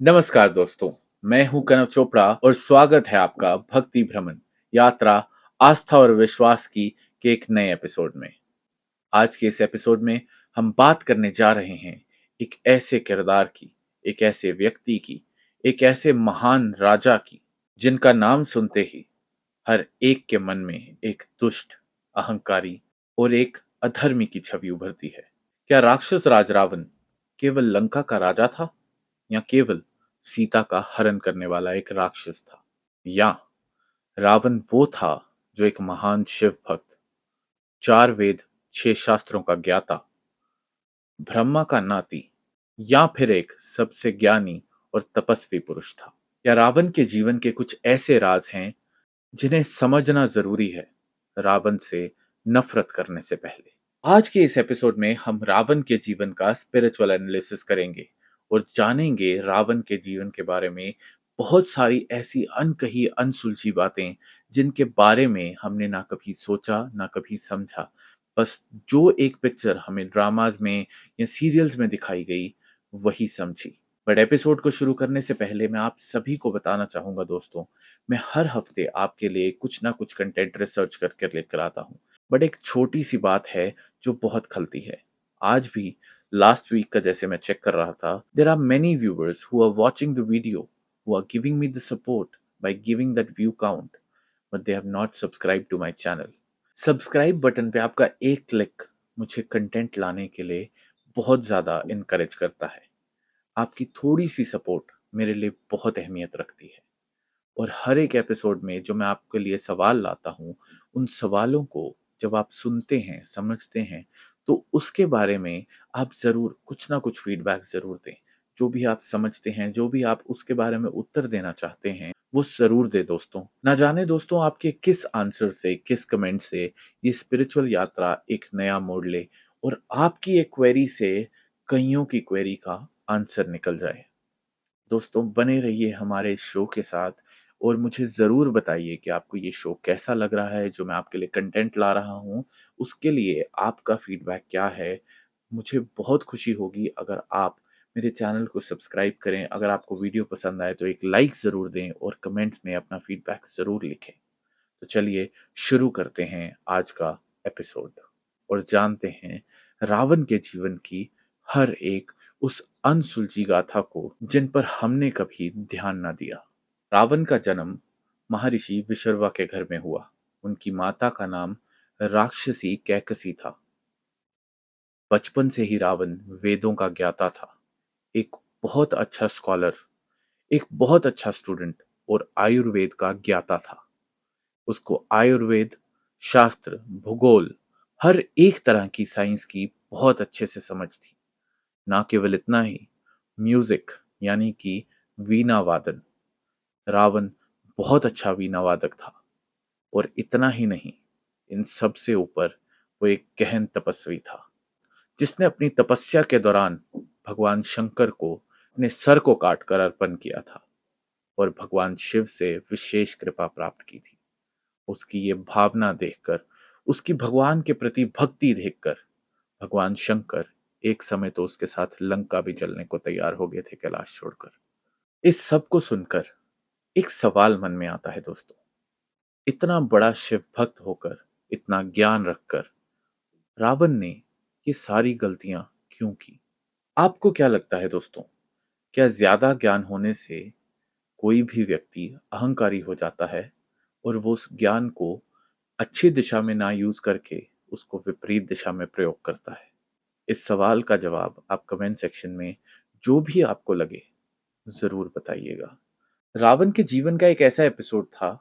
नमस्कार दोस्तों, मैं हूं कनव चोपड़ा और स्वागत है आपका भक्ति भ्रमण यात्रा आस्था और विश्वास की के एक नए एपिसोड में। आज के इस एपिसोड में हम बात करने जा रहे हैं एक ऐसे किरदार की, एक ऐसे व्यक्ति की, एक ऐसे महान राजा की जिनका नाम सुनते ही हर एक के मन में एक दुष्ट, अहंकारी और एक अधर्मी की छवि उभरती है। क्या राक्षस राज रावण केवल लंका का राजा था या केवल सीता का हरण करने वाला एक राक्षस था, या रावण वो था जो एक महान शिव भक्त, चार वेद, छह शास्त्रों का ज्ञाता, ब्रह्मा का नाती, या फिर एक सबसे ज्ञानी और तपस्वी पुरुष था। या रावण के जीवन के कुछ ऐसे राज हैं जिन्हें समझना जरूरी है रावण से नफरत करने से पहले। आज के इस एपिसोड में हम रावण के जीवन का स्पिरिचुअल एनालिसिस करेंगे और जानेंगे रावण के जीवन के बारे में बहुत सारी ऐसी अनकही अनसुलझी बातें जिनके बारे में हमने ना कभी सोचा ना कभी समझा। बस जो एक पिक्चर हमें ड्रामाज में या सीरियल्स में दिखाई गई वही समझी। बट एपिसोड को शुरू करने से पहले मैं आप सभी को बताना चाहूंगा दोस्तों, मैं हर हफ्ते आपके लिए कुछ ना कुछ कंटेंट रिसर्च करके लेकर आता हूँ। बट एक छोटी सी बात है जो बहुत खलती है। आज भी लास्ट वीक का जैसे मैं चेक कर रहा था, there are many viewers who are watching the video, who are giving me the support by giving that view count, but they have not subscribe to my channel. Subscribe button पे आपका एक click मुझे content लाने के लिए बहुत ज़्यादा encourage करता है। आपकी थोड़ी सी सपोर्ट मेरे लिए बहुत अहमियत रखती है। और हर एक एपिसोड में जो मैं आपके लिए सवाल लाता हूँ, उन सवालों को जब आप सुनते हैं, समझते हैं, तो उसके बारे में आप ज़रूर कुछ ना कुछ फीडबैक ज़रूर दें। जो भी आप समझते हैं, जो भी आप उसके बारे में उत्तर देना चाहते हैं, वो ज़रूर दें दोस्तों। ना जाने दोस्तों आपके किस आंसर से, किस कमेंट से ये स्पिरिचुअल यात्रा एक नया मोड़ ले और आपकी एक क्वेरी से कईयों की क्वेरी का आंसर निकल जाए। दोस्तों बने रहिए हमारे इस शो के साथ और मुझे ज़रूर बताइए कि आपको ये शो कैसा लग रहा है, जो मैं आपके लिए कंटेंट ला रहा हूँ, उसके लिए आपका फीडबैक क्या है? मुझे बहुत खुशी होगी अगर आप मेरे चैनल को सब्सक्राइब करें, अगर आपको वीडियो पसंद आए तो एक लाइक ज़रूर दें और कमेंट्स में अपना फीडबैक ज़रूर लिखें। तो चलिए शुरू करते हैं आज का एपिसोड और जानते हैं रावण के जीवन की हर एक उस अनसुलझी गाथा को जिन पर हमने कभी ध्यान ना दिया। रावण का जन्म महर्षि विशर्वा के घर में हुआ। उनकी माता का नाम राक्षसी कैकसी था। बचपन से ही रावण वेदों का ज्ञाता था, एक बहुत अच्छा स्कॉलर, एक बहुत अच्छा स्टूडेंट और आयुर्वेद का ज्ञाता था। उसको आयुर्वेद, शास्त्र, भूगोल, हर एक तरह की साइंस की बहुत अच्छे से समझ थी। ना केवल इतना ही, म्यूजिक यानी कि वीणा वादन, रावण बहुत अच्छा वीणा वादक था। और इतना ही नहीं, इन सब से ऊपर वो एक गहन तपस्वी था, जिसने अपनी तपस्या के दौरान भगवान शंकर को अपने सर को काटकर अर्पण किया था और भगवान शिव से विशेष कृपा प्राप्त की थी। उसकी ये भावना देखकर, उसकी भगवान के प्रति भक्ति देखकर भगवान शंकर एक समय तो उसके साथ लंका भी चलने को तैयार हो गए थे कैलाश छोड़कर। इस सब को सुनकर एक सवाल मन में आता है दोस्तों, इतना बड़ा शिव भक्त होकर, इतना ज्ञान रखकर रावण ने ये सारी गलतियां क्यों की? आपको क्या लगता है दोस्तों, क्या ज्यादा ज्ञान होने से कोई भी व्यक्ति अहंकारी हो जाता है और वो उस ज्ञान को अच्छी दिशा में ना यूज करके उसको विपरीत दिशा में प्रयोग करता है? इस सवाल का जवाब आप कमेंट सेक्शन में जो भी आपको लगे जरूर बताइएगा। रावण के जीवन का एक ऐसा एपिसोड था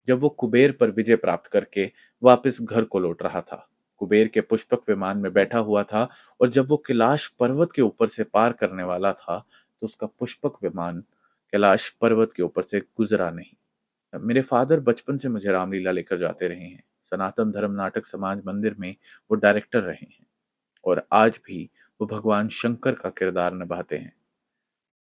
जब वो कुबेर पर विजय प्राप्त करके वापस घर को लौट रहा था। कुबेर के पुष्पक विमान में बैठा हुआ था और जब वो कैलाश पर्वत के ऊपर से पार करने वाला था तो उसका पुष्पक विमान कैलाश पर्वत के ऊपर से गुजरा नहीं। मेरे फादर बचपन से मुझे रामलीला लेकर जाते रहे हैं। सनातन धर्म नाटक समाज मंदिर में वो डायरेक्टर रहे हैं और आज भी वो भगवान शंकर का किरदार निभाते हैं।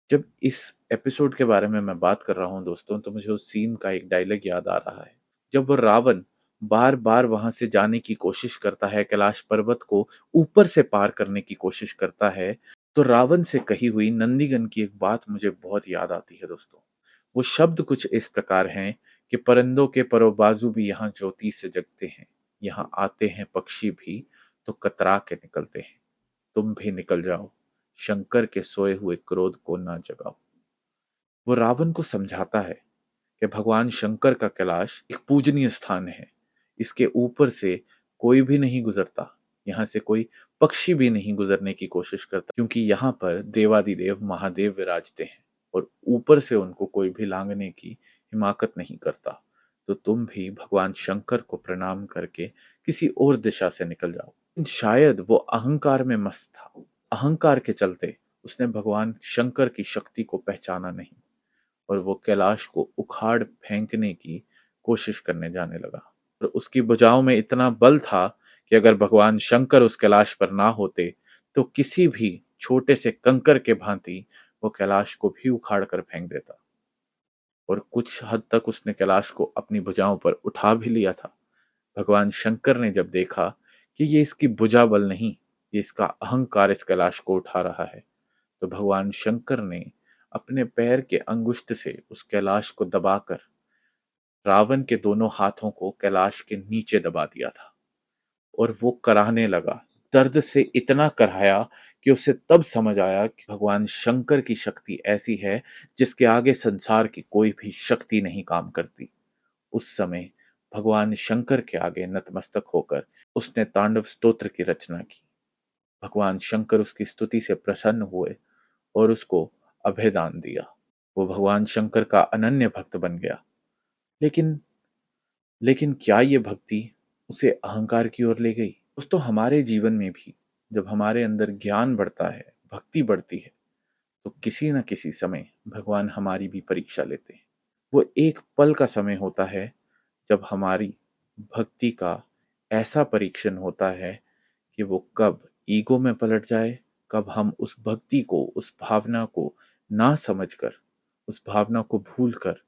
जब इस एपिसोड के बारे में मैं बात कर रहा हूँ दोस्तों, तो मुझे उस सीन का एक डायलॉग याद आ रहा है, जब वो रावण बार बार वहां से जाने की कोशिश करता है, कैलाश पर्वत को ऊपर से पार करने की कोशिश करता है, तो रावण से कही हुई नंदीगण की एक बात मुझे बहुत याद आती है दोस्तों। वो शब्द कुछ इस प्रकार हैं कि परिंदों के परो बाजू भी यहाँ ज्योति से जगते हैं, यहाँ आते हैं पक्षी भी तो कतरा के निकलते हैं। तुम भी निकल जाओ, शंकर के सोए हुए क्रोध को ना जगाओ। वो रावण को समझाता है कि भगवान शंकर का कैलाश एक पूजनीय स्थान है। इसके ऊपर से कोई भी नहीं गुजरता, यहाँ से कोई पक्षी भी नहीं गुजरने की कोशिश करता, क्योंकि यहाँ पर देवादिदेव महादेव विराजते हैं और ऊपर से उनको कोई भी लांघने की हिमाकत नहीं करता। तो तुम भी भगवान शंकर को प्रणाम करके किसी और दिशा से निकल जाओ। शायद वो अहंकार में मस्त था। अहंकार के चलते उसने भगवान शंकर की शक्ति को पहचाना नहीं और वो कैलाश को उखाड़ फेंकने की कोशिश करने जाने लगा। और उसकी भुजाओं में इतना बल था कि अगर भगवान शंकर उस कैलाश पर ना होते तो किसी भी छोटे से कंकर के भांति वो कैलाश को भी उखाड़ कर फेंक देता। और कुछ हद तक उसने कैलाश को अपनी भुजाओं पर उठा भी लिया था। भगवान शंकर ने जब देखा कि ये इसकी भुजा बल नहीं, ये इसका अहंकार इस कैलाश को उठा रहा है, तो भगवान शंकर ने अपने पैर के अंगुष्ठ से उस कैलाश को दबाकर रावण के दोनों हाथों को कैलाश के नीचे दबा दिया था। और वो कराहने लगा, दर्द से इतना कराया कि उसे तब समझ आया कि भगवान शंकर की शक्ति ऐसी है जिसके आगे संसार की कोई भी शक्ति नहीं काम करती। उस समय भगवान शंकर के आगे नतमस्तक होकर उसने तांडव स्तोत्र की रचना की। भगवान शंकर उसकी स्तुति से प्रसन्न हुए और उसको अभय दान दिया। वो भगवान शंकर का अनन्य भक्त बन गया। लेकिन लेकिन क्या ये भक्ति उसे अहंकार की ओर ले गई? दोस्तों, हमारे जीवन में भी जब हमारे अंदर ज्ञान बढ़ता है, भक्ति बढ़ती है, तो किसी न किसी समय भगवान हमारी भी परीक्षा लेते हैं। वो एक पल का समय होता है जब हमारी भक्ति का ऐसा परीक्षण होता है कि वो कब ईगो में पलट जाए, कब हम उस भक्ति को, उस भावना को ना समझकर, उस भावना को भूलकर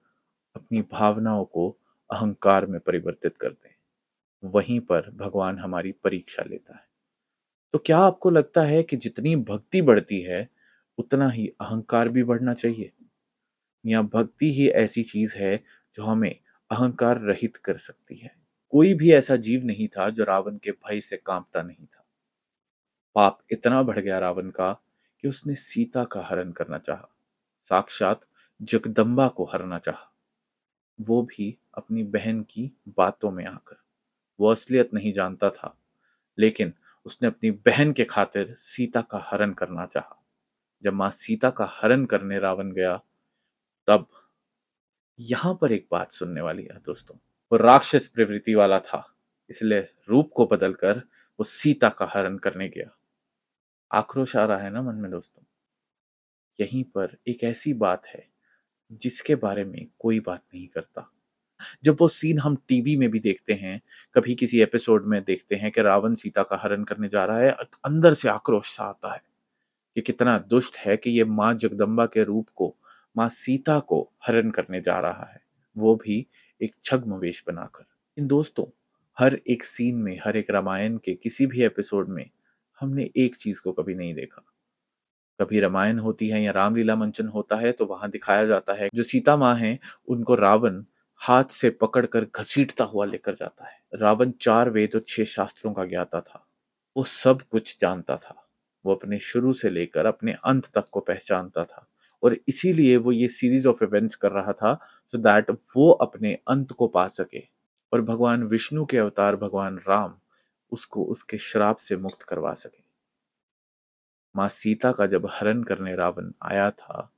अपनी भावनाओं को अहंकार में परिवर्तित करते हैं। वहीं पर भगवान हमारी परीक्षा लेता है। तो क्या आपको लगता है कि जितनी भक्ति बढ़ती है उतना ही अहंकार भी बढ़ना चाहिए, या भक्ति ही ऐसी चीज है जो हमें अहंकार रहित कर सकती है? कोई भी ऐसा जीव नहीं था जो रावण के भय से कांपता नहीं था। पाप इतना बढ़ गया रावण का कि उसने सीता का हरण करना चाहा, साक्षात जगदम्बा को हरना चाहा, वो भी अपनी बहन की बातों में आकर। वो असलियत नहीं जानता था, लेकिन उसने अपनी बहन के खातिर सीता का हरण करना चाहा। जब मां सीता का हरण करने रावण गया, तब यहां पर एक बात सुनने वाली है दोस्तों। वो राक्षस प्रवृत्ति वाला था, इसलिए रूप को बदलकर वो सीता का हरण करने गया। आक्रोश आ रहा है ना मन में दोस्तों? यहीं पर एक ऐसी बात है जिसके बारे में कोई बात नहीं करता। जब वो सीन हम टीवी में भी देखते हैं, कभी किसी एपिसोड में देखते हैं कि रावण सीता का हरण करने जा रहा है, अंदर से आक्रोश सा आता है कि कितना दुष्ट है कि ये माँ जगदम्बा के रूप को, माँ सीता को हरण करने जा रहा है, वो भी एक छद्मवेश बनाकर। इन दोस्तों, हर एक सीन में, हर एक रामायण के किसी भी एपिसोड में हमने एक चीज को कभी नहीं देखा। कभी रामायण होती है या रामलीला मंचन होता है तो वहां दिखाया जाता है जो सीता माँ है उनको रावण हाथ से पकड़कर घसीटता हुआ लेकर जाता है। रावण 4 वेद और 6 शास्त्रों का ज्ञाता था। वो सब कुछ जानता था। वो अपने शुरू से लेकर अपने अंत तक को पहचानता था और इसीलिए वो ये सीरीज ऑफ इवेंट्स कर रहा था सो दैट वो अपने अंत को पा सके और भगवान विष्णु के अवतार भगवान राम उसको उसके श्राप से मुक्त करवा सके। माँ सीता का जब हरण करने रावण आया था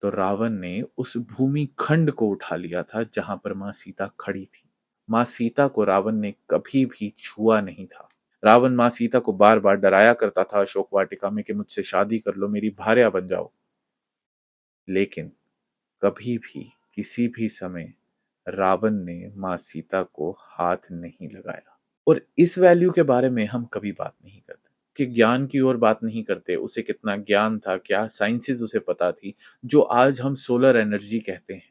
तो रावण ने उस भूमि खंड को उठा लिया था जहां पर माँ सीता खड़ी थी। माँ सीता को रावण ने कभी भी छुआ नहीं था। रावण माँ सीता को बार बार डराया करता था अशोक वाटिका में कि मुझसे शादी कर लो, मेरी भार्या बन जाओ, लेकिन कभी भी किसी भी समय रावण ने माँ सीता को हाथ नहीं लगाया। और इस वैल्यू के बारे में हम कभी बात नहीं करते कि ज्ञान की ओर बात नहीं करते, उसे कितना ज्ञान था, क्या साइंसेस उसे पता थी। जो आज हम सोलर एनर्जी कहते हैं,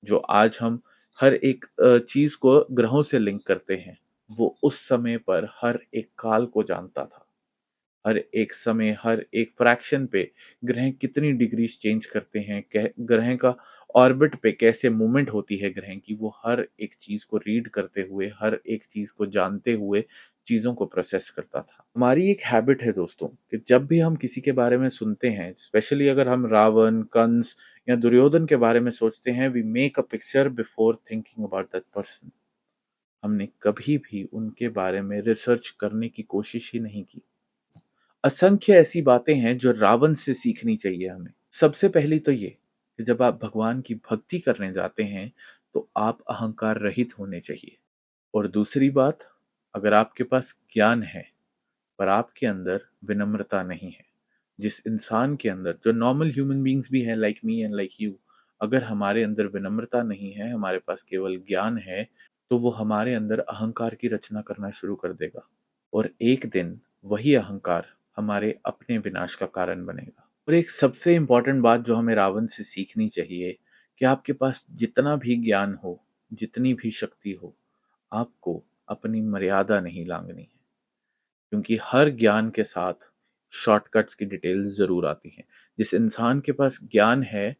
जो आज हम हर एक चीज को ग्रहों से लिंक करते हैं, वो उस समय पर हर एक काल को जानता था, हर एक समय, हर एक फ्रैक्शन पे ग्रह कितनी डिग्रीज़ चेंज करते हैं, कै ग्रह का ऑर्बिट पे कैसे मूवमेंट होती है ग्रह की, वो हर एक चीज़ को रीड करते हुए, हर एक चीज़ को जानते हुए चीज़ों को प्रोसेस करता था। हमारी एक हैबिट है दोस्तों कि जब भी हम किसी के बारे में सुनते हैं, स्पेशली अगर हम रावण, कंस या दुर्योधन के बारे में सोचते हैं, we make a picture before thinking about that person. हमने कभी भी उनके बारे में रिसर्च करने की कोशिश ही नहीं की। असंख्य ऐसी बातें हैं जो रावण से सीखनी चाहिए हमें। सबसे पहली तो ये कि जब आप भगवान की भक्ति करने जाते हैं, तो आप अहंकार रहित होने चाहिए। और दूसरी बात, अगर आपके पास ज्ञान है, पर आपके अंदर विनम्रता नहीं है, जिस इंसान के अंदर, जो नॉर्मल ह्यूमन बीइंग्स भी हैं like me and like you, अगर हमारे अंदर विनम्रता नहीं है, हमारे पास केवल ज्ञान है, तो वो हमारे अंदर अहंकार की रचना करना शुरू कर देगा। और एक दिन वही अहंकार हमारे अपने विनाश का कारण बनेगा। और एक सबसे इम्पोर्टेंट बात जो हमें रावण से सीखनी चाहिए कि आपके पास जितना भी ज्ञान हो, जितनी भी शक्ति हो, आपको अपनी मर्यादा नहीं लांघनी है। क्योंकि हर ज्ञान के साथ शॉर्टकट्स की डिटेल्स ज़रूर आती हैं। जिस इंसान के पास ज्ञान है,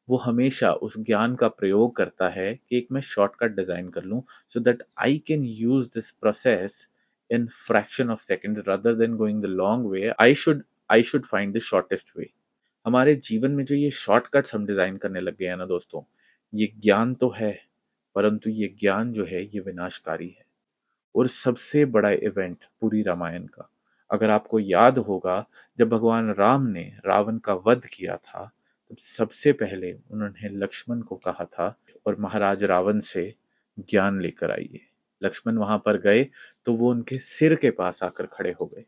वो हमेशा उस ज्ञान का प्रयोग करता है कि एक मैं शॉर्टकट डिज़ाइन कर लूँ, so that I can use this process in fraction of seconds rather than going the long way. I should find the shortest वे। हमारे जीवन में जो ये शॉर्टकट्स हम डिज़ाइन करने लग गए हैं ना दोस्तों, ये ज्ञान तो है, परंतु ये ज्ञान जो है ये विनाशकारी है। और सबसे बड़ा इवेंट पूरी रामायण का, अगर आपको याद होगा, जब भगवान राम ने रावण का वध किया था, तब सबसे पहले उन्होंने लक्ष्मण को कहा था और महाराज रावण से ज्ञान लेकर आइए। लक्ष्मण वहां पर गए तो वो उनके सिर के पास आकर खड़े हो गए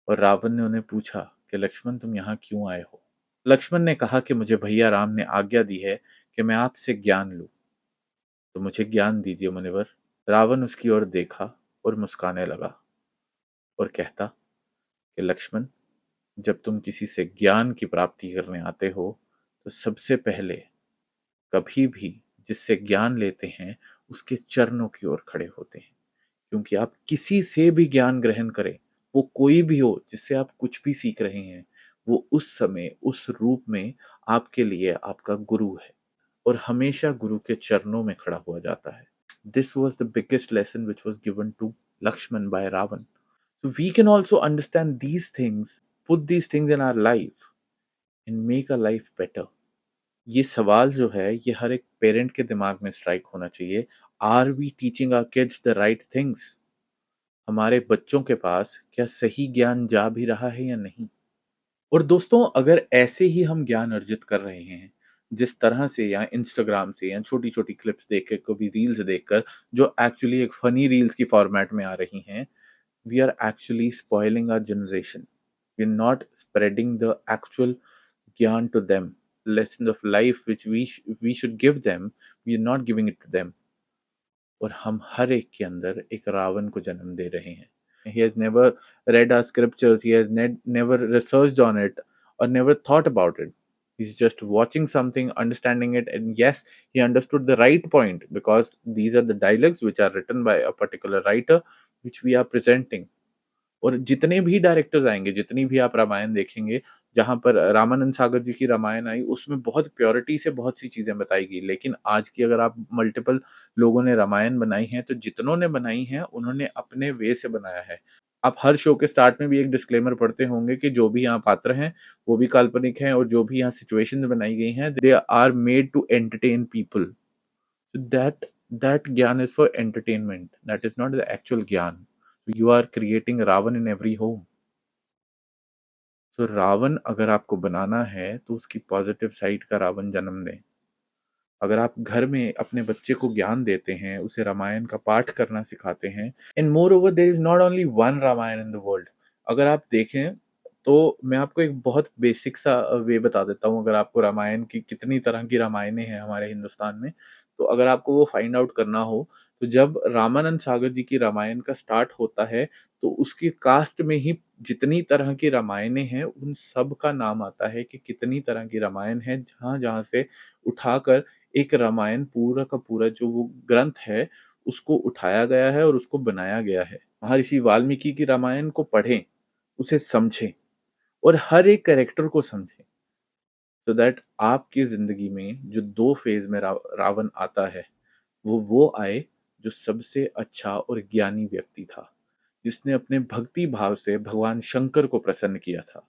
और रावण ने उन्हें पूछा कि लक्ष्मण तुम यहाँ क्यों आए हो। लक्ष्मण ने कहा कि मुझे भैया राम ने आज्ञा दी है कि मैं आपसे ज्ञान लूं, तो मुझे ज्ञान दीजिए मुनिवर। रावण उसकी ओर देखा और मुस्काने लगा और कहता कि लक्ष्मण, जब तुम किसी से ज्ञान की प्राप्ति करने आते हो, तो सबसे पहले कभी भी जिससे ज्ञान लेते हैं उसके चरणों की ओर खड़े होते हैं। क्योंकि आप किसी से भी ज्ञान ग्रहण करें, वो कोई भी हो जिससे आप कुछ भी सीख रहे हैं, वो उस समय उस रूप में आपके लिए आपका गुरु है और हमेशा गुरु के चरणों में खड़ा हुआ जाता है। This was the biggest lesson which was given to Lakshman by Ravan. So we can also understand these things, put these things in our life and make our life better. ये सवाल जो है ये हर एक पेरेंट के दिमाग में स्ट्राइक होना चाहिए। Are we teaching our kids the right things? हमारे बच्चों के पास क्या सही ज्ञान जा भी रहा है या नहीं? और दोस्तों, अगर ऐसे ही हम ज्ञान अर्जित कर रहे हैं, जिस तरह से या इंस्टाग्राम से या छोटी-छोटी क्लिप्स देख के, कभी रील्स देखकर, जो एक्चुअली एक फनी रील्स की फॉर्मेट में आ रही हैं, we are actually spoiling our generation. We're not spreading the actual gyan to them. Lessons of life which we should give them, we are not giving it to them. और हम हर एक के अंदर एक रावण को जन्म दे रहे हैं. He has never read our scriptures, he has never researched on it or never thought about it. He's just watching something, understanding it, and yes, he understood the right point because these are the dialogues which are written by a particular writer which we are presenting. और जितने भी directors आएँगे, जितनी भी आप रामायण देखेंगे, जहाँ पर रामानंद सागर जी की रामायण आई, उसमें बहुत प्योरिटी से बहुत सी चीज़ें बताई गई। लेकिन आज की अगर आप मल्टीपल लोगों ने रामायण बनाई है, तो जितनों ने बनाई है, उन्होंने अपने वे से बनाया है। आप हर शो के स्टार्ट में भी एक डिस्क्लेमर पढ़ते होंगे कि जो भी यहाँ पात्र हैं, वो भी काल्पनिक हैं और जो भी यहाँ सिचुएशंस बनाई गई हैं, they are made to entertain people. That gyan is for entertainment. That is not the actual gyan. You are creating Ravan in every home. So Ravan अगर आपको बनाना है तो उसकी पॉजिटिव साइड का रावण जन्म दें। अगर आप घर में अपने बच्चे को ज्ञान देते हैं, उसे रामायण का पाठ करना सिखाते हैं, and moreover there is not only one Ramayan in the world. अगर आप देखें तो मैं आपको एक बहुत बेसिक सा वे बता देता हूँ। अगर आपको रामायण की कितनी तरह की रामायणें हैं हमारे हिंदुस्तान में, तो अगर आपको वो फाइंड आउट करना हो, तो जब रामानंद सागर जी की रामायण का स्टार्ट होता है, तो उसकी कास्ट में ही जितनी तरह की रामायणें हैं उन सब का नाम आता है कि कितनी तरह की रामायण है, जहाँ जहाँ से उठाकर एक रामायण पूरा का पूरा जो वो ग्रंथ है, उसको उठाया गया है और उसको बनाया गया है। महर्षि वाल्मीकि की रामायण को पढ़ें, उसे समझें और हर एक कैरेक्टर को समझें, सो दैट आपकी ज़िंदगी में जो 2 फ़ेज़ में रावण आता है, वो आए जो सबसे अच्छा और ज्ञानी व्यक्ति था, जिसने अपने भक्ति भाव से भगवान शंकर को प्रसन्न किया था,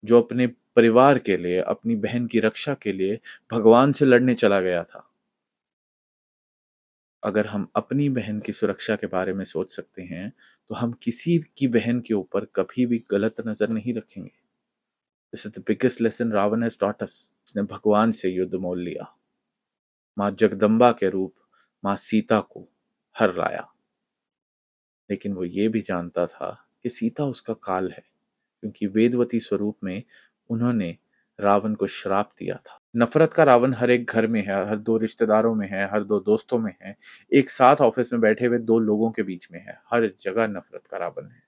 जो अपने परिवार के लिए, अपनी बहन की रक्षा के लिए भगवान से लड़ने चला गया था। अगर हम अपनी बहन की सुरक्षा के बारे में सोच सकते हैं, तो हम किसी की बहन के ऊपर कभी भी गलत नज़र नहीं रखेंगे। This is the biggest lesson Ravan has taught us. उसने भगवान से युद्ध मोल लिया, माँ जगदम्बा के रूप माँ सीता को हराया। लेकिन वो ये भी जानता था कि सीता उसका काल है, क्योंकि वेदवती स्वरूप में उन्होंने रावण को श्राप दिया था। नफ़रत का रावण हर एक घर में है, हर 2 रिश्तेदारों में है, हर 2 दोस्तों में है, एक साथ ऑफ़िस में बैठे हुए 2 लोगों के बीच में है, हर जगह नफ़रत का रावण है।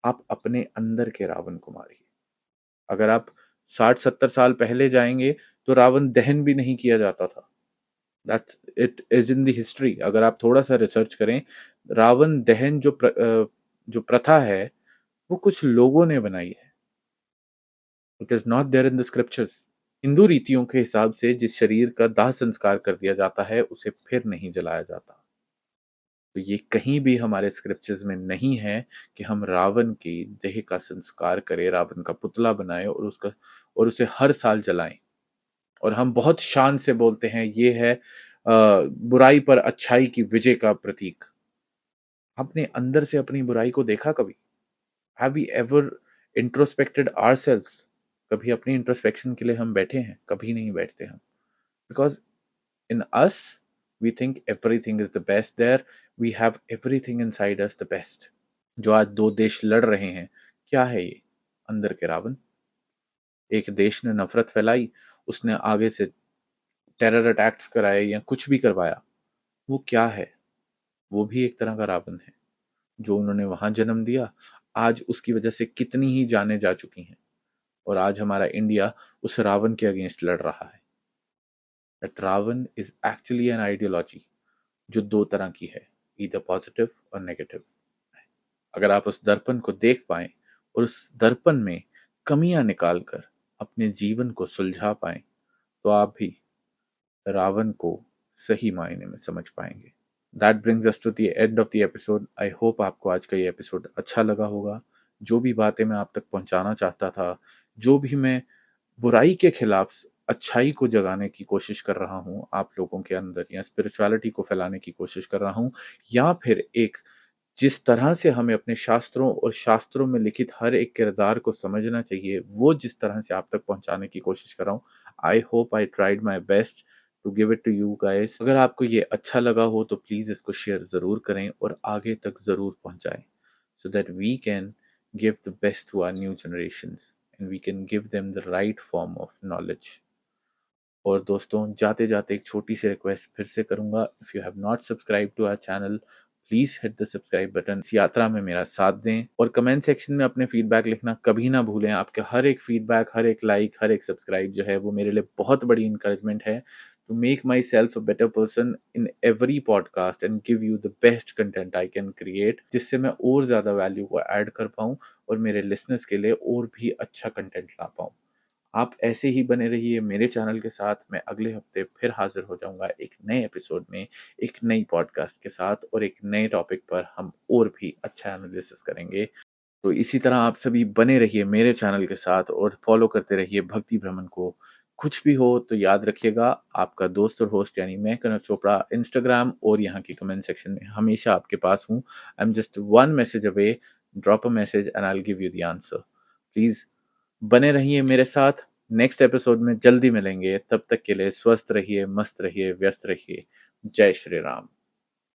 आप अपने अंदर के रावण को मारिए। अगर आप 60-70 साल पहले जाएँगे, तो रावण दहन भी नहीं किया जाता था। That's it is in the history. अगर आप थोड़ा-सा रिसर्च करें, रावण दहन जो प्रथा है, वो कुछ लोगों ने बनाई है। It is not there in the scriptures. Hindu रीतियों के हिसाब से जिस शरीर का दाह संस्कार कर दिया जाता है, उसे फिर नहीं जलाया जाता। तो ये कहीं भी हमारे स्क्रिप्चर्स में नहीं है कि हम रावण की देह का संस्कार करें, रावण का पुतला बनाएँ और उसे हर साल जलाएँ। और हम बहुत शान से बोलते हैं, ये है बुराई पर अच्छाई की विजय का प्रतीक। आपने अंदर से अपनी बुराई को देखा कभी? Have we ever introspected ourselves? कभी अपनी इंट्रोस्पेक्शन के लिए हम बैठे हैं? कभी नहीं बैठते हम। Because in us, we think everything is the best there. We have everything inside us the best. जो आज 2 देश लड़ रहे हैं, क्या है ये? अंदर के रावण। एक देश ने नफ़रत फैलाई, उसने आगे से टेरर अटैक्स कराए या कुछ भी करवाया। वो क्या है? वो भी एक तरह का रावण है। जो उन्होंने वहाँ जन्म दिया, आज उसकी वजह से कितनी ही जानें जा चुकी हैं और आज हमारा इंडिया उस रावण के अगेंस्ट लड़ रहा है। That Ravan is actually an ideology जो 2 तरह की है, ईदर पॉजिटिव और नेगेटिव। अगर आप उस दर्पण को देख पाएँ और उस दर्पण में कमियाँ निकाल कर अपने जीवन को सुलझा पाएँ, तो आप भी रावण को सही मायने में समझ पाएँगे। That brings us to the end of the episode. I hope आपको आज का ये एपिसोड अच्छा लगा होगा। जो भी बातें मैं आप तक पहुँचाना चाहता था, जो भी मैं बुराई के खिलाफ अच्छाई को जगाने की कोशिश कर रहा हूँ आप लोगों के अंदर, या स्पिरिचुअलिटी को फैलाने की कोशिश कर रहा हूँ, या फिर एक जिस तरह से हमें अपने शास्त्रों और शास्त्रों में लिखित हर एक किरदार को समझना चाहिए, वो जिस तरह से आप तक पहुँचाने की कोशिश कर रहा हूँ, I hope I tried my best to give it to you guys. अगर आपको ये अच्छा लगा हो तो प्लीज़ इसको शेयर ज़रूर करें और आगे तक ज़रूर पहुँचाएँ, so that we can give the best to our new generations and we can give them the right form of knowledge. और दोस्तों, जाते-जाते एक छोटी-सी रिक्वेस्ट फिर से करूँगा, if you have not subscribed to our channel, please hit the subscribe button. इस यात्रा में मेरा साथ दें और कमेंट सेक्शन में अपने फीडबैक लिखना कभी ना भूलें। आपका हर एक फीडबैक, हर एक लाइक, हर एक सब्सक्राइब जो है वो मेरे लिए बहुत बड़ी एनकरेजमेंट है to make myself a better person in every podcast and give you the best content I can create, जिससे मैं और ज़्यादा वैल्यू को ऐड कर पाऊँ और मेरे लिसनर्स के लिए और भी अच्छा कंटेंट ला पाऊँ। आप ऐसे ही बने रहिए मेरे चैनल के साथ। मैं अगले हफ्ते फिर हाज़िर हो जाऊँगा एक नए एपिसोड में, एक नई पॉडकास्ट के साथ और एक नए टॉपिक पर हम और भी अच्छा एनालिसिस करेंगे। तो इसी तरह आप सभी बने रहिए मेरे चैनल के साथ और फ़ॉलो करते रहिए भक्ति भ्रमण को। कुछ भी हो तो याद रखिएगा, आपका दोस्त और होस्ट यानी मैं कनक चोपड़ा इंस्टाग्राम और यहाँ के कमेंट सेक्शन में हमेशा आपके पास हूँ। I am just one message away, drop a message and I will give you the answer. Please बने रहिए मेरे साथ। नेक्स्ट एपिसोड में जल्दी मिलेंगे। तब तक के लिए स्वस्थ रहिए, मस्त रहिए, व्यस्त रहिए। जय श्री राम।